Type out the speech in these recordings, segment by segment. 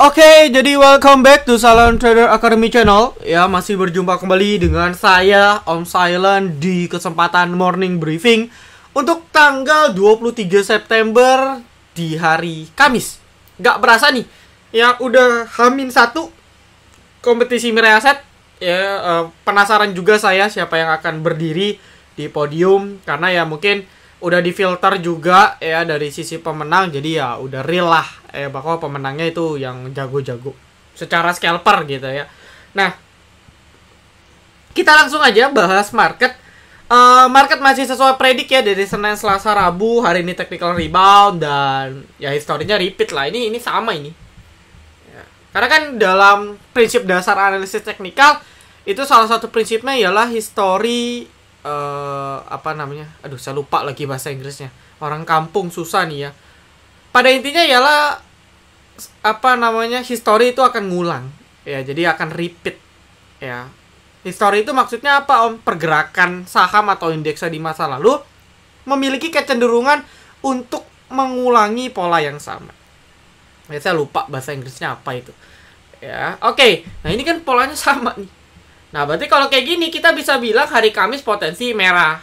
Oke, jadi welcome back to Silent Trader Academy Channel. Ya, masih berjumpa kembali dengan saya, Om Silent, di kesempatan morning briefing untuk tanggal 23 September di hari Kamis. Gak berasa nih, yang udah H-1 kompetisi Mirai Aset. Ya, penasaran juga saya siapa yang akan berdiri di podium, karena ya mungkin udah difilter juga ya dari sisi pemenang, jadi ya udah real lah bahwa pemenangnya itu yang jago-jago secara scalper gitu ya. Nah, kita langsung aja bahas market. Market masih sesuai predik ya dari Senin, Selasa, Rabu. Hari ini technical rebound dan ya historinya repeat lah. Ini sama ini. Ya. Karena kan dalam prinsip dasar analisis teknikal itu salah satu prinsipnya ialah history aduh saya lupa lagi bahasa Inggrisnya, orang kampung susah nih ya. Pada intinya ialah history itu akan ngulang ya, jadi akan repeat ya. History itu maksudnya apa Om? Pergerakan saham atau indeks di masa lalu memiliki kecenderungan untuk mengulangi pola yang sama ya. Saya lupa bahasa Inggrisnya apa itu ya. Oke, nah ini kan polanya sama nih. Nah, berarti kalau kayak gini kita bisa bilang hari Kamis potensi merah.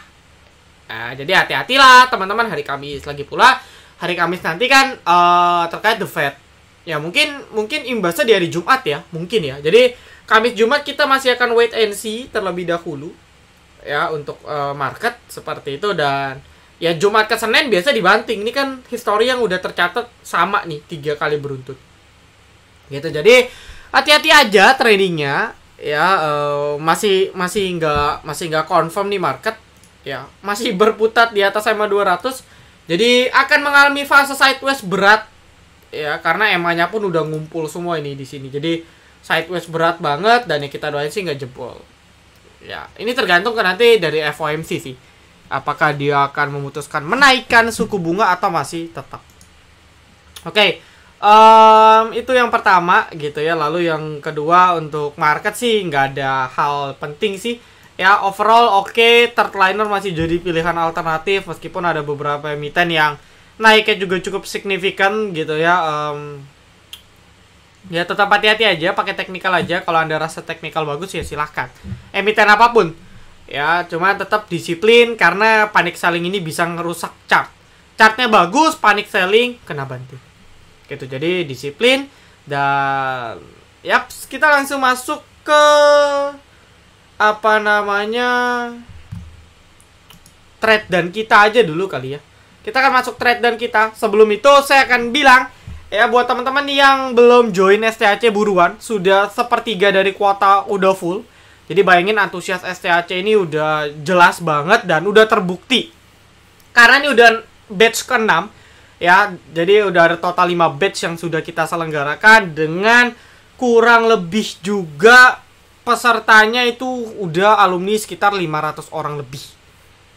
Nah, jadi hati-hatilah teman-teman hari Kamis. Lagi pula hari Kamis nanti kan terkait The Fed. Ya mungkin imbasnya di hari Jumat ya, mungkin ya. Jadi Kamis Jumat kita masih akan wait and see terlebih dahulu ya untuk market seperti itu. Dan ya Jumat ke Senin biasa dibanting. Ini kan histori yang udah tercatat sama nih 3 kali beruntun. Gitu. Jadi hati-hati aja tradingnya. Ya, masih nggak confirm nih market ya, masih berputar di atas EMA 200, jadi akan mengalami fase sideways berat ya, karena EMA-nya pun udah ngumpul semua ini di sini, jadi sideways berat banget. Dan ya kita doain sih nggak jebol ya. Ini tergantung kan nanti dari FOMC sih, apakah dia akan memutuskan menaikkan suku bunga atau masih tetap. Oke. Itu yang pertama gitu ya. Lalu yang kedua untuk market sih nggak ada hal penting sih ya. Overall oke, third liner masih jadi pilihan alternatif meskipun ada beberapa emiten yang naiknya juga cukup signifikan gitu ya. Ya tetap hati-hati aja, pakai teknikal aja. Kalau Anda rasa teknikal bagus ya silahkan emiten apapun ya, cuma tetap disiplin karena panic selling ini bisa ngerusak chartnya bagus, panic selling kena bantu gitu. Jadi disiplin. Dan yaps, kita langsung masuk ke trade dan kita aja dulu kali ya. Kita akan masuk trade dan kita. Sebelum itu saya akan bilang ya, buat teman-teman yang belum join STAC buruan, sudah sepertiga dari kuota udah full. Jadi bayangin antusias STAC ini udah jelas banget dan udah terbukti. Karena ini udah batch ke-6 ya, jadi udah ada total 5 batch yang sudah kita selenggarakan dengan kurang lebih juga pesertanya itu udah alumni sekitar 500 orang lebih.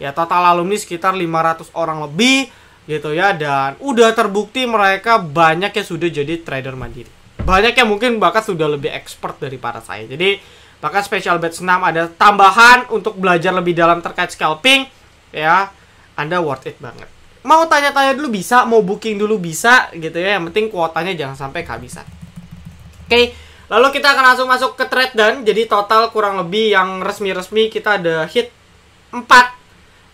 Ya, total alumni sekitar 500 orang lebih gitu ya. Dan udah terbukti mereka banyak yang sudah jadi trader mandiri. Banyak yang mungkin bahkan sudah lebih expert daripada saya. Jadi bahkan special batch 6 ada tambahan untuk belajar lebih dalam terkait scalping ya. Anda worth it banget. Mau tanya-tanya dulu bisa, mau booking dulu bisa gitu ya. Yang penting kuotanya jangan sampai kehabisan. Oke, lalu kita akan langsung masuk ke trade dan jadi total kurang lebih yang resmi-resmi kita ada hit 4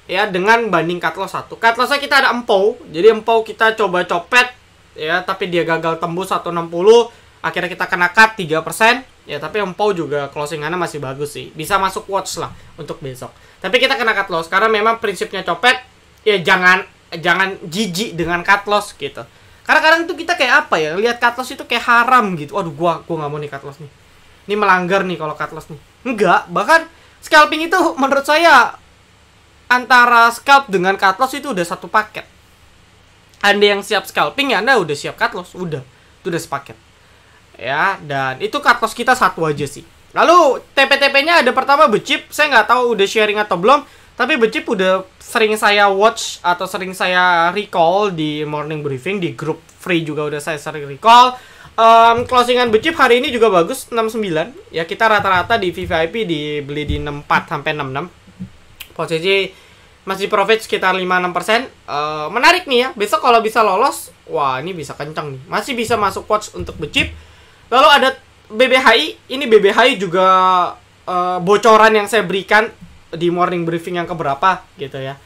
ya, dengan banding cut loss 1. Cut lossnya kita ada empau. Jadi empau kita coba copet ya, tapi dia gagal tembus 160. Akhirnya kita kena cut 3% ya, tapi empau juga closingannya masih bagus sih. Bisa masuk watch lah untuk besok. Tapi kita kena cut loss karena memang prinsipnya copet ya, jangan jijik dengan cut loss gitu. Karena kadang tuh kita kayak apa ya, lihat cut loss itu kayak haram gitu. Aduh, gua nggak mau nih cut loss nih. Ini melanggar nih kalau cut loss nih. Enggak, bahkan scalping itu menurut saya antara scalp dengan cut loss itu udah satu paket. Anda yang siap scalping ya Anda udah siap cut loss, udah. Itu udah sepaket. Ya, dan itu cut loss kita satu aja sih. Lalu TP-TP-nya ada pertama Becip, saya nggak tahu udah sharing atau belum. Tapi Becip udah sering saya watch atau sering saya recall di morning briefing, di grup free juga udah saya sering recall. Closingan Becip hari ini juga bagus, 69. Ya, kita rata-rata di VVIP dibeli di 64 sampai 66. Posisi masih profit sekitar 5-6%. Menarik nih ya. Besok kalau bisa lolos, wah ini bisa kencang nih. Masih bisa masuk watch untuk Becip. Lalu ada BBHI, ini BBHI juga bocoran yang saya berikan di morning briefing yang keberapa gitu ya.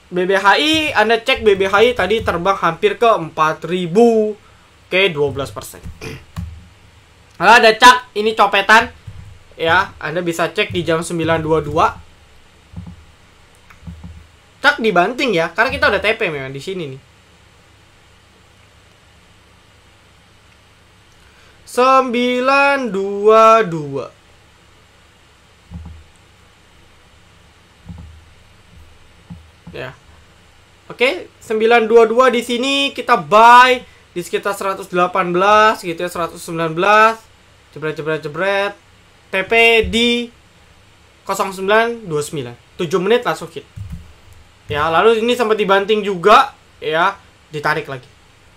BBHI, Anda cek BBHI tadi terbang hampir ke 4.000, oke 12%. Lalu ada CAC, ini copetan ya, Anda bisa cek di jam 9.22. CAC dibanting ya, karena kita udah TP memang di sini nih. 9.22. Ya. Oke, 9.22 di sini kita buy di sekitar 118 gitu ya, 119. Jebret. TP di 09.29. 7 menit langsung hit. Ya, lalu ini sempat dibanting juga ya, ditarik lagi.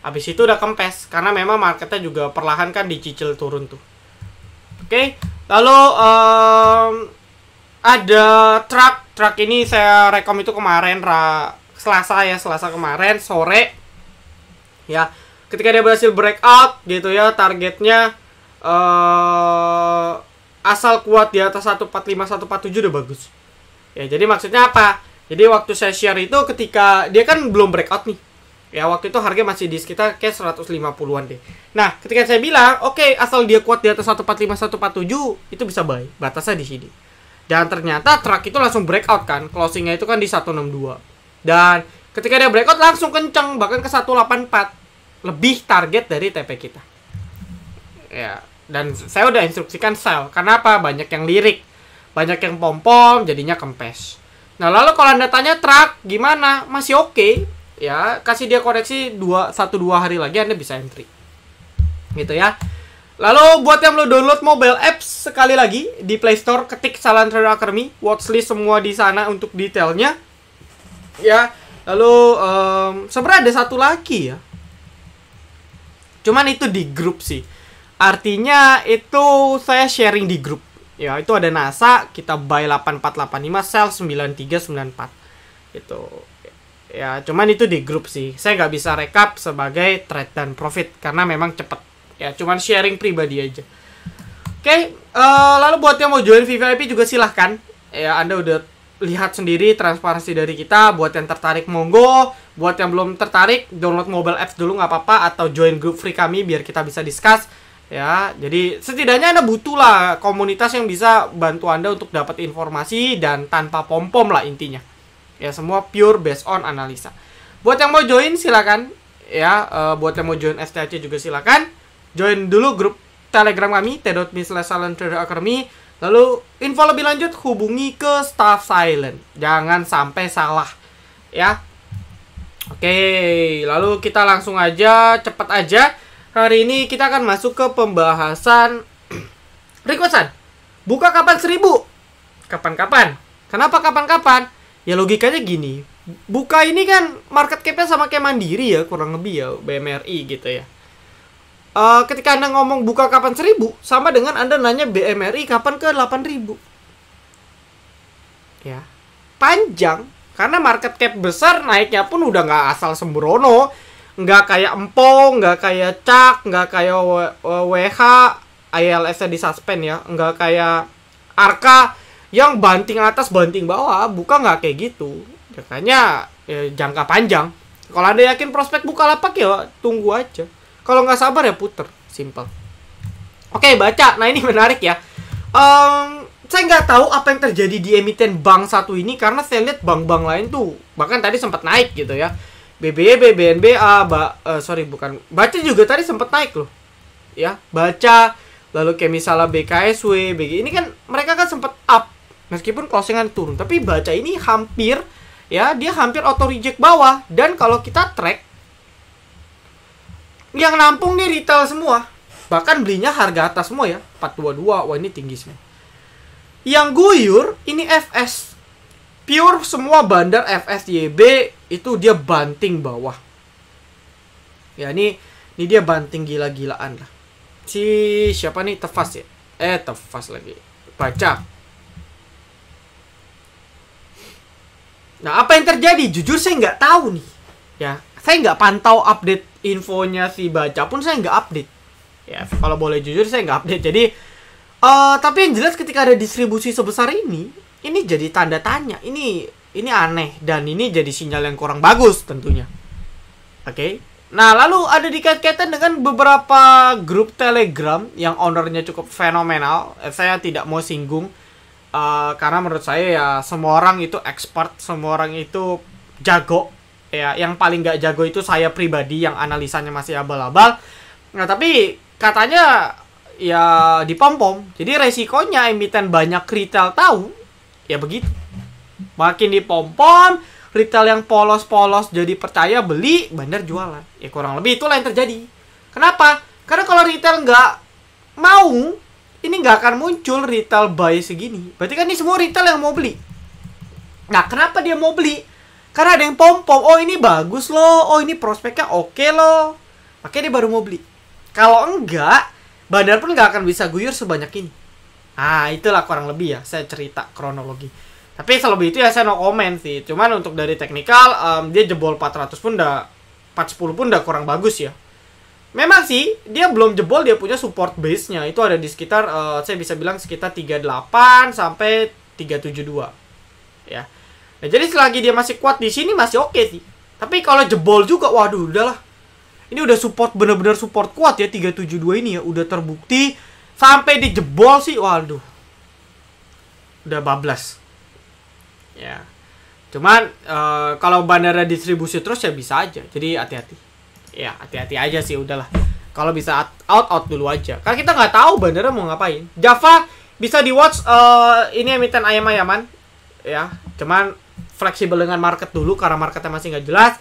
Habis itu udah kempes karena memang marketnya juga perlahan kan dicicil turun tuh. Oke, lalu ada truck ini saya rekom itu kemarin Selasa kemarin sore ya, ketika dia berhasil breakout gitu ya, targetnya asal kuat di atas 145 147 udah bagus ya. Jadi maksudnya apa? Jadi waktu saya share itu ketika dia kan belum breakout nih ya, waktu itu harga masih di sekitar kayak 150-an deh. Nah, ketika saya bilang, oke, asal dia kuat di atas 145 147 itu bisa buy, batasnya di sini. Dan ternyata truck itu langsung breakout kan, closingnya itu kan di 162. Dan ketika dia breakout langsung kenceng, bahkan ke 184. Lebih target dari TP kita. Ya, dan saya udah instruksikan sell. Karena apa? Banyak yang lirik, banyak yang pom-pom, jadinya kempes. Nah, lalu kalau Anda tanya truck gimana? Masih oke. Ya, kasih dia koreksi 1-2 hari lagi Anda bisa entry. Gitu ya. Lalu buat yang belum download mobile apps, sekali lagi di Play Store ketik Salam Trader Academy, watchlist semua di sana untuk detailnya. Ya, lalu sebenarnya ada satu lagi ya. Cuman itu di grup sih. Artinya itu saya sharing di grup. Ya, itu ada NASA, kita buy 8485, sell 9394. Gitu. Ya, cuman itu di grup sih. Saya nggak bisa rekap sebagai trade dan profit karena memang cepet. Ya, cuman sharing pribadi aja. Oke, lalu buat yang mau join VVIP juga silahkan. Ya, Anda udah lihat sendiri transparansi dari kita. Buat yang tertarik monggo. Buat yang belum tertarik, download mobile apps dulu nggak apa-apa, atau join grup free kami biar kita bisa discuss. Ya, jadi setidaknya Anda butuh lah komunitas yang bisa bantu Anda untuk dapat informasi dan tanpa pom-pom lah intinya. Ya, semua pure based on analisa. Buat yang mau join silakan. Ya, buat yang mau join STAC juga silakan. Join dulu grup Telegram kami t.me/SalamTraderAcademy. Lalu info lebih lanjut hubungi ke staff silent. Jangan sampai salah. Ya. Oke, lalu kita langsung aja, cepet aja. Hari ini kita akan masuk ke pembahasan requestan. Buka kapan 1000? Kapan-kapan? Kenapa kapan-kapan? Ya logikanya gini. Buka ini kan market cap-nya sama kayak Mandiri ya, kurang lebih ya, BMRI gitu ya. Ketika Anda ngomong buka kapan 1000, sama dengan Anda nanya BMRI kapan ke 8000. Ya, panjang. Karena market cap besar naiknya pun udah nggak asal sembrono. Nggak kayak Empong, nggak kayak CAC, nggak kayak WH, ILS-nya di suspend ya. Nggak kayak Arka yang banting atas, banting bawah. Buka nggak kayak gitu. Makanya jangka panjang. Kalau Anda yakin prospek Bukalapak ya tunggu aja. Kalau nggak sabar ya puter, simple. Oke, baca. Nah, ini menarik ya. Saya nggak tahu apa yang terjadi di emiten bank satu ini karena saya lihat bank-bank lain tuh bahkan tadi sempat naik gitu ya. BBB, BNBA, Baca juga tadi sempat naik loh. Ya, Baca, lalu kayak misalnya BKSW, BG ini kan mereka kan sempat up meskipun closingan turun, tapi Baca ini hampir ya, dia hampir auto reject bawah. Dan kalau kita track yang nampung nih retail semua. Bahkan belinya harga atas semua ya, 422. Wah, ini tinggi semua. Yang guyur ini FS. Pure semua bandar FSYB itu dia banting bawah. Ya, ini dia banting gila-gilaan lah. Si siapa nih? Tefas ya? Tefas lagi. Baca. Nah, apa yang terjadi? Jujur saya nggak tahu nih. Ya, saya nggak pantau update infonya si Baca pun saya nggak update. Ya, kalau boleh jujur saya nggak update. Jadi tapi yang jelas ketika ada distribusi sebesar ini jadi tanda tanya. Ini aneh dan ini jadi sinyal yang kurang bagus tentunya. Oke. Nah, lalu ada dikait-kaitan dengan beberapa grup Telegram yang ownernya cukup fenomenal. Saya tidak mau singgung karena menurut saya ya semua orang itu expert, semua orang itu jago. Ya, yang paling nggak jago itu saya pribadi yang analisanya masih abal-abal. Nah, tapi katanya ya dipom-pom. Jadi resikonya emiten banyak retail tahu ya begitu. Makin dipom-pom, retail yang polos-polos jadi percaya beli, bandar jualan. Ya kurang lebih itulah yang terjadi. Kenapa? Karena kalau retail nggak mau, ini nggak akan muncul retail buy segini. Berarti kan ini semua retail yang mau beli. Nah, kenapa dia mau beli? Karena ada yang pom-pom. Oh, ini bagus loh. Oh, ini prospeknya oke loh. Makanya dia baru mau beli. Kalau enggak, bandar pun nggak akan bisa guyur sebanyak ini. Ah, itulah kurang lebih ya saya cerita kronologi. Tapi selebih itu ya saya no comment sih. Cuman untuk dari teknikal dia jebol 400 pun udah 410 pun udah kurang bagus ya. Memang sih dia belum jebol, dia punya support base-nya itu ada di sekitar saya bisa bilang sekitar 38 sampai 372. Ya. Nah, jadi selagi dia masih kuat di sini masih oke sih. Tapi kalau jebol juga waduh udahlah. Ini udah support bener-bener support kuat ya 372 ini ya, udah terbukti sampai dijebol sih waduh. Udah bablas. Ya, cuman kalau bandara distribusi terus ya bisa aja. Jadi hati-hati. Ya hati-hati aja sih udahlah. Kalau bisa out dulu aja. Karena kita nggak tahu bandara mau ngapain. Java bisa di watch ini emiten ayam-ayaman. Ya, cuman fleksibel dengan market dulu karena marketnya masih nggak jelas.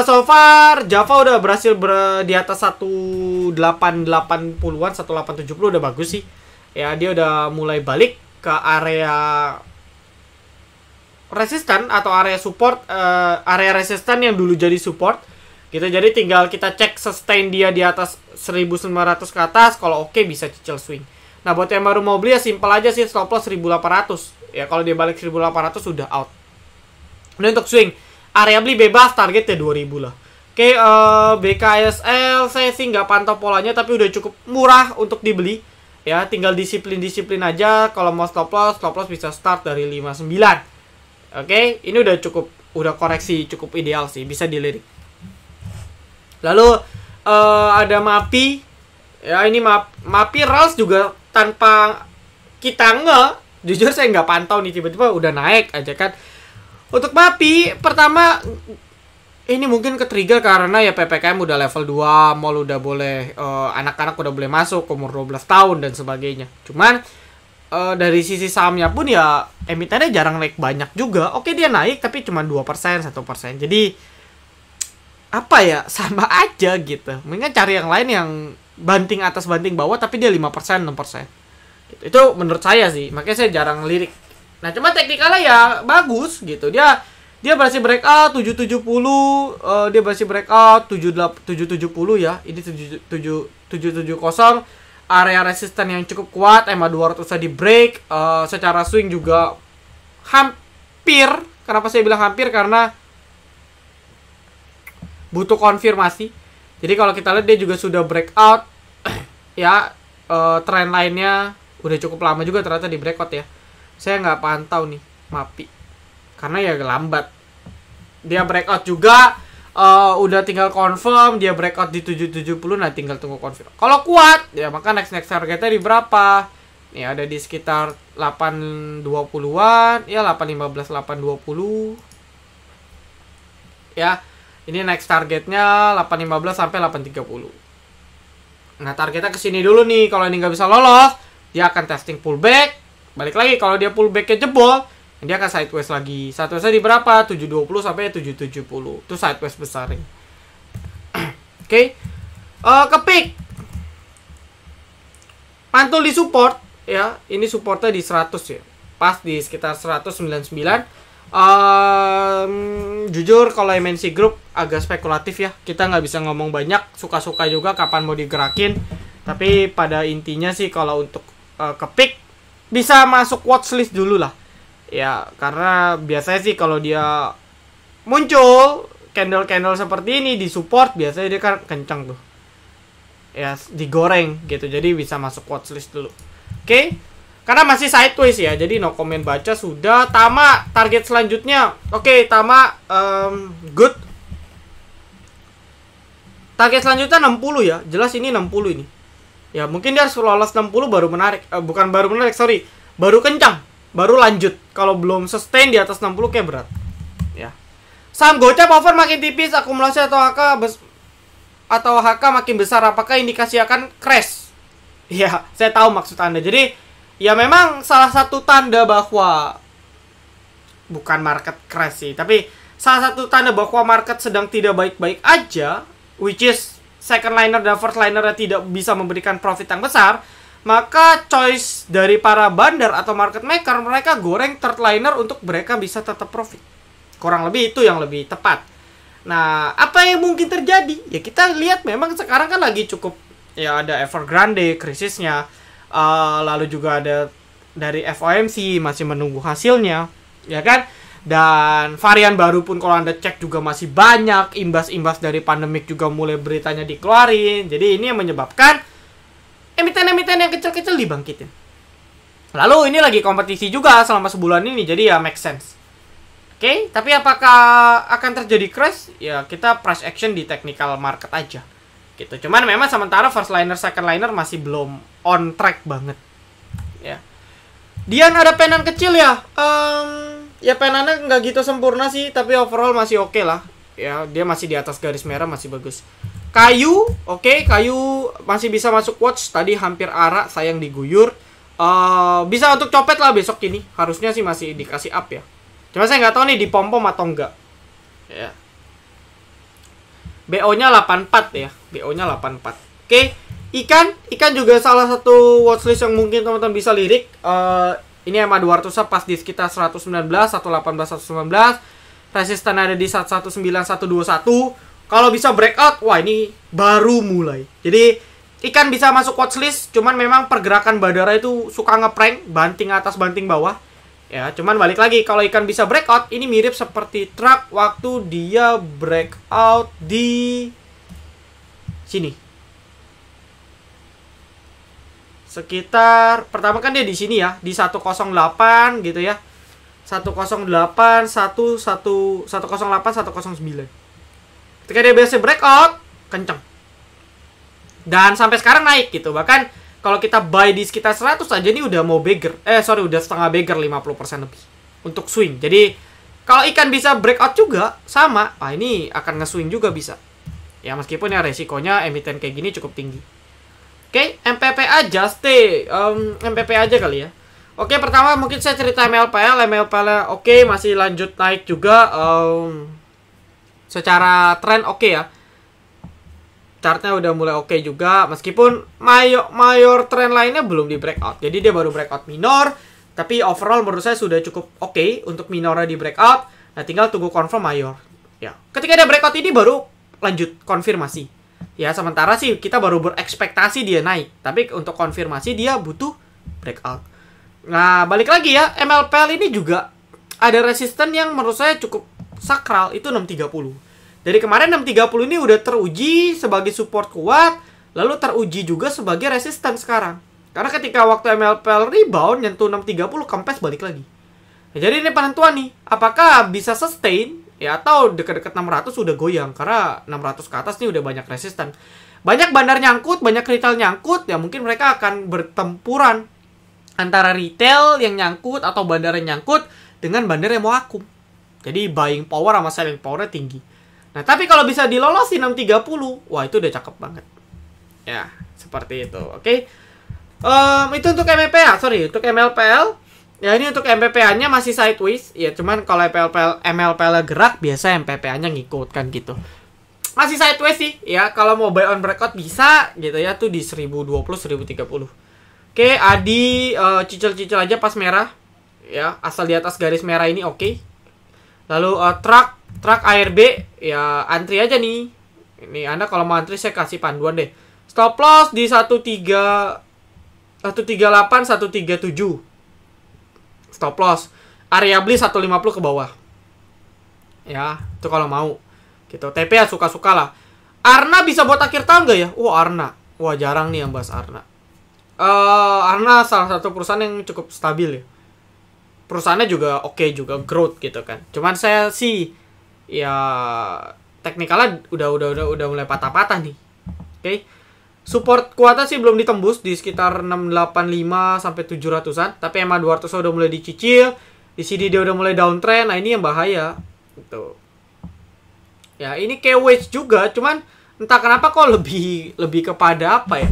So far Java udah berhasil di atas 1880-an, 1870 udah bagus sih. Ya dia udah mulai balik ke area resisten atau area support, area resisten yang dulu jadi support gitu. Jadi tinggal kita cek sustain dia di atas 1900 ke atas. Kalau oke bisa cicil swing. Nah buat yang baru mau beli ya simpel aja sih, stop loss 1800. Ya kalau dia balik 1800 sudah out. Nah untuk swing area beli bebas targetnya 2000 lah. Oke, BKSL saya sih nggak pantau polanya tapi udah cukup murah untuk dibeli. Ya tinggal disiplin aja. Kalau mau stop loss bisa start dari 59. Oke, ini udah koreksi cukup ideal sih, bisa dilirik. Lalu ada MAPI. Ya ini MAPI Rals juga tanpa kita jujur saya nggak pantau nih, tiba-tiba udah naik aja kan. Untuk MAPI pertama ini mungkin ke-trigger karena ya PPKM udah level 2, mall udah boleh, anak-anak udah boleh masuk umur 12 tahun dan sebagainya. Cuman dari sisi sahamnya pun ya emitennya jarang naik banyak juga. Oke dia naik tapi cuma 2%, 1%. Jadi apa ya, sama aja gitu. Mendingan cari yang lain yang banting atas banting bawah tapi dia 5%, 6%. Gitu. Itu menurut saya sih. Makanya saya jarang lirik. Nah, cuma teknikalnya ya bagus gitu. Dia berhasil breakout 770, dia berhasil breakout 770 ya. Ini 770. Area resisten yang cukup kuat, EMA 200 bisa di break. Secara swing juga hampir. Kenapa saya bilang hampir? Karena butuh konfirmasi. Jadi kalau kita lihat dia juga sudah breakout. Ya, tren lainnya udah cukup lama juga ternyata di breakout ya. Saya nggak pantau nih MAPI karena ya lambat. Dia breakout juga. Udah tinggal confirm dia breakout di 770. Nah tinggal tunggu confirm. Kalau kuat ya maka next targetnya di berapa? Nih ada di sekitar 820-an ya, 815, 820 ya. Ini next targetnya 815 sampai 830. Nah targetnya kesini dulu nih. Kalau ini nggak bisa lolos dia akan testing pullback. Balik lagi kalau dia pullbacknya jebol dia akan sideways lagi. Sidewaysnya di berapa? 720 sampai 770. Itu sideways besar ini. Oke. Ke pick. Mantul di support ya. Ini supportnya di 100 ya. Pas di sekitar 199. Jujur kalau MNC Group agak spekulatif ya. Kita nggak bisa ngomong banyak. Suka-suka juga kapan mau digerakin. Tapi pada intinya sih kalau untuk ke pick bisa masuk watchlist dulu lah. Ya, karena biasanya sih kalau dia muncul candle-candle seperti ini di support, biasanya dia kan kencang tuh. ya digoreng gitu. Jadi bisa masuk watchlist dulu. Oke. Karena masih sideways ya. Jadi no comment baca sudah. Tama target selanjutnya. Oke, Tama good. Target selanjutnya 60 ya. Jelas ini 60 ini. Ya, mungkin dia harus lolos 60 baru menarik. Bukan baru menarik, sorry. Baru kencang. Baru lanjut. Kalau belum sustain di atas 60 kayak berat. Ya. Saham gocap over makin tipis, akumulasi atau HK makin besar. Apakah indikasi akan crash? Ya, saya tahu maksud Anda. Jadi, ya memang salah satu tanda bahwa bukan market crash sih, tapi salah satu tanda bahwa market sedang tidak baik-baik aja, which is second liner dan first liner tidak bisa memberikan profit yang besar, maka choice dari para bandar atau market maker, mereka goreng third liner untuk mereka bisa tetap profit. Kurang lebih itu yang lebih tepat. Nah, apa yang mungkin terjadi? Ya kita lihat memang sekarang kan lagi cukup, ya ada Evergrande krisisnya, lalu juga ada dari FOMC masih menunggu hasilnya, ya kan? Dan varian baru pun kalau Anda cek juga masih banyak. Imbas-imbas dari pandemik juga mulai beritanya dikeluarin. Jadi ini yang menyebabkan emiten-emiten yang kecil-kecil dibangkitin. Lalu ini lagi kompetisi juga selama sebulan ini. Jadi ya make sense. Oke, tapi apakah akan terjadi crash? Ya kita price action di technical market aja gitu. Cuman memang sementara first liner, second liner masih belum on track banget. Ya. Dian ada penan kecil ya. Ya penannya nggak gitu sempurna sih, tapi overall masih oke lah. Ya, dia masih di atas garis merah, masih bagus. Kayu, oke, kayu masih bisa masuk watch. Tadi hampir arah, sayang diguyur. Bisa untuk copet lah besok ini. Harusnya sih masih dikasih up ya. Cuma saya nggak tahu nih di pom-pom atau enggak. Ya. BO-nya 84 ya. BO-nya 84. Oke, ikan juga salah satu watchlist yang mungkin teman-teman bisa lirik. Ini EMA 200 pas di sekitar 119, 118, 119. Resisten ada di 119, 121. Kalau bisa breakout, wah ini baru mulai. Jadi ikan bisa masuk watchlist, cuman memang pergerakan bandara itu suka ngeprank, banting atas, banting bawah. Ya, cuman balik lagi, kalau ikan bisa breakout, ini mirip seperti truck waktu dia breakout di sini. Sekitar pertama kan dia di sini ya, di 108 gitu ya. 108 108 109. Ketika dia biasa breakout, kenceng. Dan sampai sekarang naik gitu. Bahkan kalau kita buy di sekitar 100 aja ini udah mau beggar. Udah setengah beggar, 50% lebih untuk swing. Jadi kalau ikan bisa breakout juga sama, ini akan nge-swing juga bisa. Ya meskipun ya resikonya emiten kayak gini cukup tinggi. Oke, MPPA just stay. MPPA aja kali ya. Oke, pertama mungkin saya cerita MLPL. MLPL oke, masih lanjut naik juga. Secara tren oke ya. Chartnya udah mulai oke juga. Meskipun mayor tren lainnya belum di breakout. Jadi dia baru breakout minor. Tapi overall menurut saya sudah cukup oke untuk minornya di breakout. Nah, tinggal tunggu confirm mayor. Ya, ketika dia breakout ini baru lanjut konfirmasi. Ya, sementara sih kita baru berekspektasi dia naik. Tapi untuk konfirmasi dia butuh breakout. Nah, balik lagi ya. MLPL ini juga ada resisten yang menurut saya cukup sakral. Itu 630. Dari kemarin 630 ini udah teruji sebagai support kuat. Lalu teruji juga sebagai resisten sekarang. Karena ketika waktu MLPL rebound nyentuh 630, kempes balik lagi. Nah, jadi ini penentuan nih. Apakah bisa sustain? Ya, atau dekat-dekat 600 udah goyang. Karena 600 ke atas nih udah banyak resisten. Banyak bandar nyangkut, banyak retail nyangkut. Ya mungkin mereka akan bertempuran antara retail yang nyangkut atau bandar yang nyangkut dengan bandar yang mau akum. Jadi buying power sama selling powernya tinggi. Nah, tapi kalau bisa dilolosin 630, wah itu udah cakep banget. Ya, seperti itu. Oke. Itu untuk MPPA, untuk MLPL. Ya, ini untuk MPPA-nya masih sideways. Ya, cuman kalau MLPL gerak, biasa MPPA-nya ngikut kan gitu. Masih sideways sih. Ya, kalau mau buy on breakout bisa gitu ya, tuh di 1020, 1030. Oke, Adi cicil-cicil aja pas merah. Ya, asal di atas garis merah ini oke. Lalu truck ARB ya antri aja nih. Ini Anda kalau mau antri saya kasih panduan deh. Stop loss di 138 137. Stop loss. Area beli 150 ke bawah. Ya, itu kalau mau. Gitu. TP ya suka-suka lah. Arna bisa buat akhir tahun gak ya? Arna. Wah, jarang nih yang bahas Arna. Arna salah satu perusahaan yang cukup stabil ya. Perusahaannya juga oke juga, growth gitu kan. Cuman saya sih ya teknikalnya udah mulai patah-patah nih. Oke. Support kuota sih belum ditembus di sekitar 685 sampai 700-an, tapi EMA 200 udah mulai dicicil. Di sini dia udah mulai downtrend. Nah, ini yang bahaya gitu. Ya, ini kayak wedge juga, cuman entah kenapa kok lebih kepada apa ya?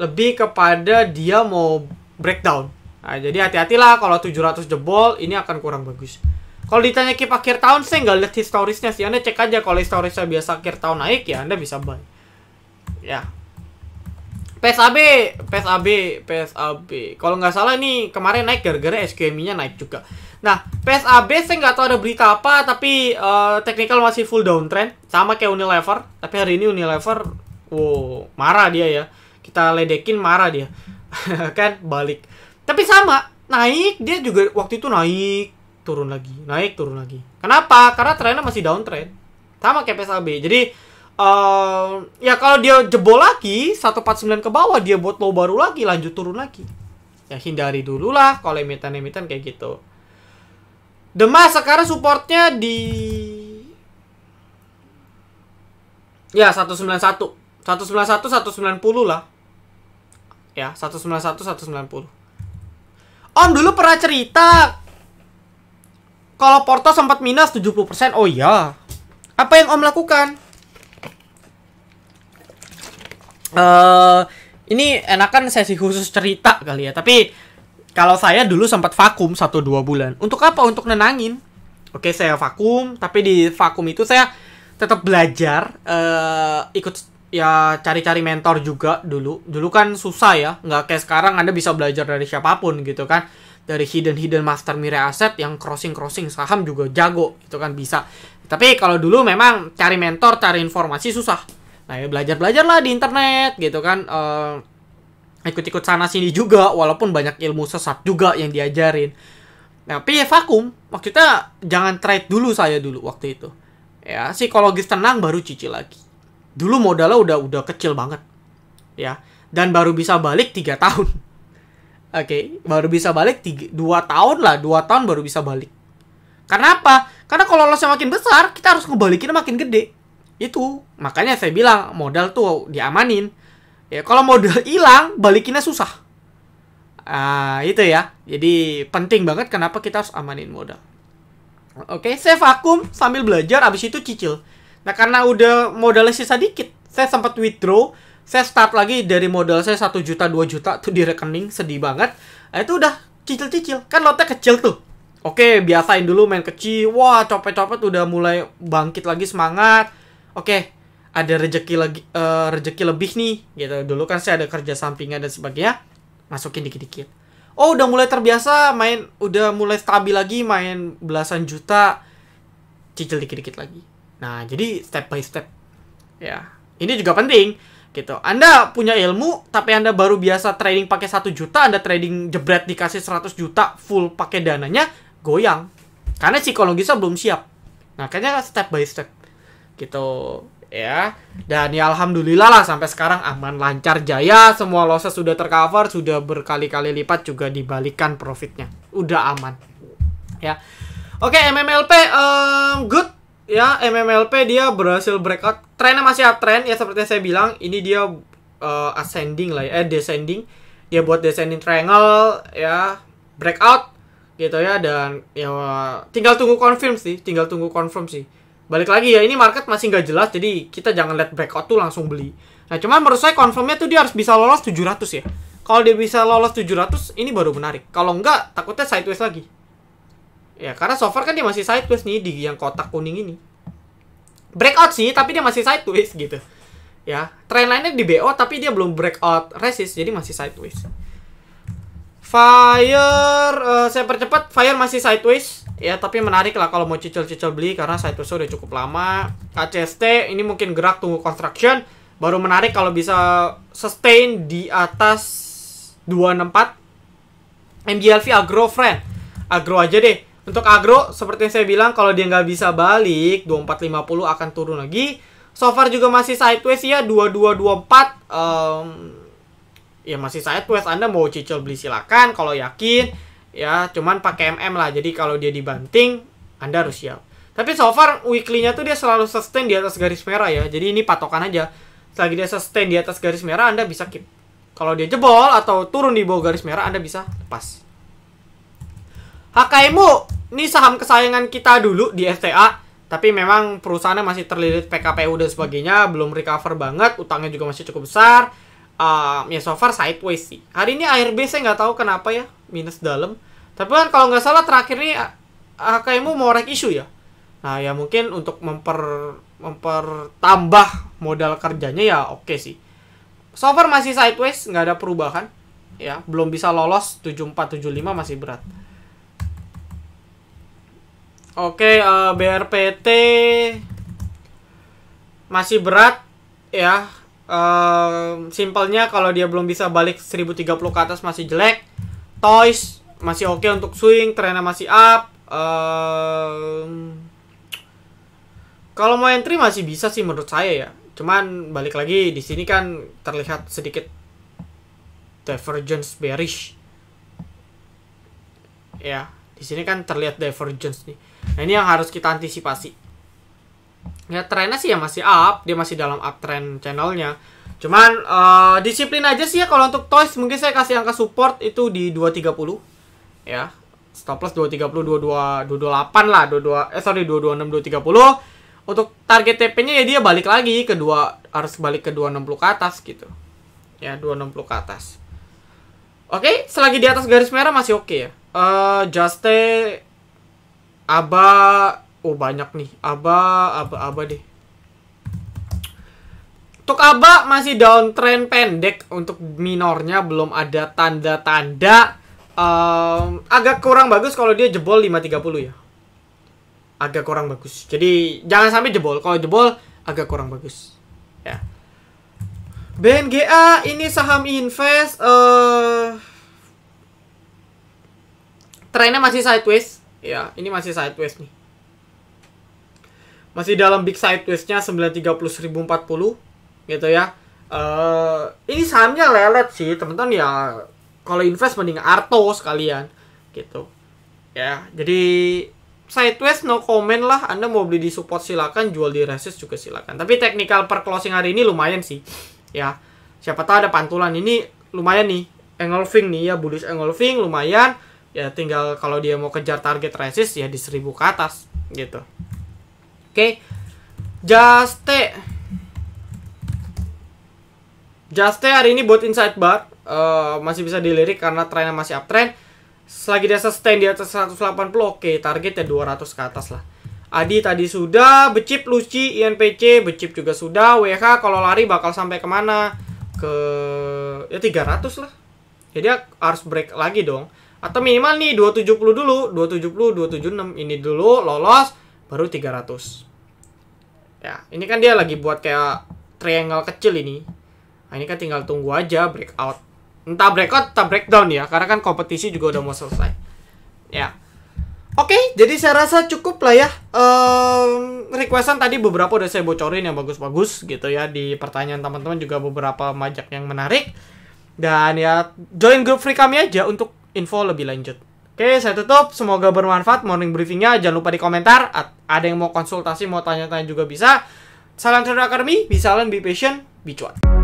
Lebih kepada dia mau breakdown. Nah, jadi hati-hatilah kalau 700 jebol, ini akan kurang bagus. Kalau ditanya keep akhir tahun, saya nggak lihat historisnya sih. Anda cek aja kalau historisnya biasa akhir tahun naik, ya Anda bisa buy. Ya. PSAB. Kalau nggak salah ini kemarin naik gara-gara SQMI-nya naik juga. Nah, PSAB saya nggak tahu ada berita apa, tapi technical masih full downtrend, sama kayak Unilever. Tapi hari ini Unilever, wow, marah dia ya. Kita ledekin, marah dia. Kan, balik. Tapi sama, naik, dia juga waktu itu naik, turun lagi. Kenapa? Karena trennya masih downtrend. Sama kayak PSAB. Jadi, ya kalau dia jebol lagi, 149 ke bawah, dia buat low baru lagi, lanjut turun lagi. Ya, hindari dulu lah kalau emiten-emiten kayak gitu. Demas sekarang supportnya di ya 191 190 lah. Ya 191 190. Om dulu pernah cerita kalau Porto sempat minus 70%. Oh iya. Apa yang Om lakukan? Ini enakan sesi khusus cerita kali ya. Tapi kalau saya dulu sempat vakum 1-2 bulan. Untuk apa? Untuk nenangin. Oke, saya vakum. Tapi di vakum itu saya tetap belajar. Ikut ya cari-cari mentor juga dulu. Dulu kan susah ya. Nggak kayak sekarang Anda bisa belajar dari siapapun gitu kan. Dari hidden master Mirai Asset yang crossing saham juga jago. Itu kan bisa. Tapi kalau dulu memang cari mentor, cari informasi susah. Nah ya belajar lah di internet gitu kan. Ikut-ikut sana sini juga, walaupun banyak ilmu sesat juga yang diajarin. Tapi ya vakum, maksudnya jangan trade dulu saya dulu waktu itu. Ya, psikologis tenang baru cicil lagi. Dulu modalnya udah kecil banget. Ya, dan baru bisa balik 3 tahun. Oke, baru bisa balik 2 tahun lah, 2 tahun baru bisa balik. Karena apa? Karena kalau lossnya makin besar, kita harus ngebalikinnya makin gede. Itu, makanya saya bilang modal tuh diamanin. Ya, kalau modal hilang, balikinnya susah. Itu ya. Jadi, penting banget kenapa kita harus amanin modal. Oke, saya vakum sambil belajar, abis itu cicil. Nah, karena udah modalnya sisa dikit, saya sempat withdraw. Saya start lagi dari modal saya 1 juta, 2 juta tuh di rekening, sedih banget. Nah, itu udah cicil-cicil. Kan lotnya kecil tuh. Oke, biasain dulu main kecil. Wah, copet-copet udah mulai bangkit lagi semangat. Oke. Ada rezeki lebih nih gitu. Dulu kan saya ada kerja sampingan dan sebagainya, masukin dikit-dikit. Oh, udah mulai terbiasa main, udah mulai stabil lagi main belasan juta, cicil dikit-dikit lagi. Nah, jadi step by step. Ya, ini juga penting gitu. Anda punya ilmu tapi Anda baru biasa trading pakai 1 juta, Anda trading jebret dikasih 100 juta full pakai dananya, goyang. Karena psikologisnya belum siap. Nah, kayaknya step by step gitu. Ya, dan ya alhamdulillah lah sampai sekarang aman, lancar, jaya, semua losses sudah tercover, sudah berkali-kali lipat juga dibalikan profitnya, udah aman ya. Oke, MMLP good ya. MMLP dia berhasil breakout, trennya masih uptrend ya, seperti saya bilang. Ini dia ascending lah ya, descending, dia buat descending triangle ya, breakout gitu ya. Dan ya tinggal tunggu confirm sih. Balik lagi ya, ini market masih nggak jelas, jadi kita jangan lihat breakout tuh langsung beli. Nah, cuman menurut saya confirmnya tuh dia harus bisa lolos 700 ya. Kalau dia bisa lolos 700, ini baru menarik. Kalau enggak, takutnya sideways lagi. Ya, karena so far kan dia masih sideways nih di yang kotak kuning ini. Breakout sih, tapi dia masih sideways gitu. Ya, trendline-nya di BO, tapi dia belum breakout resist, jadi masih sideways. Fire, saya percepat, Fire masih sideways. Ya, tapi menarik lah kalau mau cicil-cicil beli karena sideways udah cukup lama. KCST ini mungkin gerak tunggu construction. Baru menarik kalau bisa sustain di atas 264. MGLV Agro friend. Agro aja deh. Untuk agro, seperti yang saya bilang, kalau dia nggak bisa balik, 2450 akan turun lagi. So far juga masih sideways ya, 2224. Ya masih sideways. Anda mau cicil beli silakan kalau yakin. Ya, cuman pakai MM lah. Jadi kalau dia dibanting, Anda harus siap. Tapi so far weekly-nya tuh dia selalu sustain di atas garis merah ya. Jadi ini patokan aja. Selagi dia sustain di atas garis merah, Anda bisa keep. Kalau dia jebol atau turun di bawah garis merah, Anda bisa lepas. HKMU, ini saham kesayangan kita dulu di STA. Tapi memang perusahaannya masih terlilit PKPU dan sebagainya, belum recover banget, utangnya juga masih cukup besar. Ya so far sideways sih. Hari ini ARB saya nggak tahu kenapa ya, minus dalam. Tapi kan kalau nggak salah terakhir ini HKMU mau rek issue ya. Nah ya mungkin untuk mempertambah modal kerjanya ya oke sih. So far masih sideways, nggak ada perubahan. Ya belum bisa lolos 7475 masih berat. Oke, BRPT masih berat ya. Simpelnya kalau dia belum bisa balik 1030 ke atas masih jelek. Toys masih oke untuk swing, trennya masih up. Kalau mau entry masih bisa sih menurut saya ya. Cuman balik lagi di sini kan terlihat sedikit divergence bearish. Ya, di sini kan terlihat divergence nih. Nah, ini yang harus kita antisipasi. Ya, trennya sih ya masih up, dia masih dalam uptrend channelnya. Cuman disiplin aja sih ya kalau untuk Toys. Mungkin saya kasih angka support itu di 230. Ya, stop loss 230, 228 lah, 226, 230. Untuk target TP-nya ya dia balik lagi ke harus balik ke 260 ke atas gitu. Ya, 260 ke atas. Oke, selagi di atas garis merah masih oke ya. Juste ABA, oh banyak nih. ABA deh. Untuk ABA masih downtrend pendek. Untuk minornya belum ada tanda-tanda. Agak kurang bagus kalau dia jebol 530 ya. Agak kurang bagus. Jadi jangan sampai jebol. Kalau jebol agak kurang bagus. Ya. BNGA ini saham invest. Trennya masih sideways. Ya, ini masih sideways nih. Masih dalam big sideways-nya 930 1040 gitu ya. Ini sahamnya lelet sih, teman-teman ya. Kalau invest mending Arto sekalian gitu. Ya, jadi sideways no comment lah. Anda mau beli di support silakan, jual di resist juga silakan. Tapi technical per closing hari ini lumayan sih. Ya, siapa tahu ada pantulan ini lumayan nih. Engulfing nih ya, bullish engulfing lumayan. Ya tinggal kalau dia mau kejar target resist ya di 1000 ke atas gitu. Oke. Juste hari ini buat inside bar masih bisa dilirik karena trennya masih uptrend. Selagi dia sustain di atas 180 oke, targetnya 200 ke atas lah. Adi tadi sudah, Becip, Luci, INPC, Becip juga sudah. WH kalau lari bakal sampai kemana? Ke ya 300 lah. Jadi harus break lagi dong. Atau minimal nih 270 dulu, 270, 276 ini dulu lolos baru 300. Ya, ini kan dia lagi buat kayak triangle kecil ini. Nah, ini kan tinggal tunggu aja breakout. Entah breakout, entah breakdown ya, karena kan kompetisi juga udah mau selesai. Ya. Oke, jadi saya rasa cukup lah ya. Requestan tadi beberapa udah saya bocorin yang bagus-bagus gitu ya. Di pertanyaan teman-teman juga beberapa majak yang menarik. Dan ya, join grup free kami aja untuk info lebih lanjut. Oke, saya tutup. Semoga bermanfaat morning briefingnya. Jangan lupa di komentar. Ada yang mau konsultasi, mau tanya-tanya juga bisa. Salam Trader Academy. Be silent, be patient, be cuan.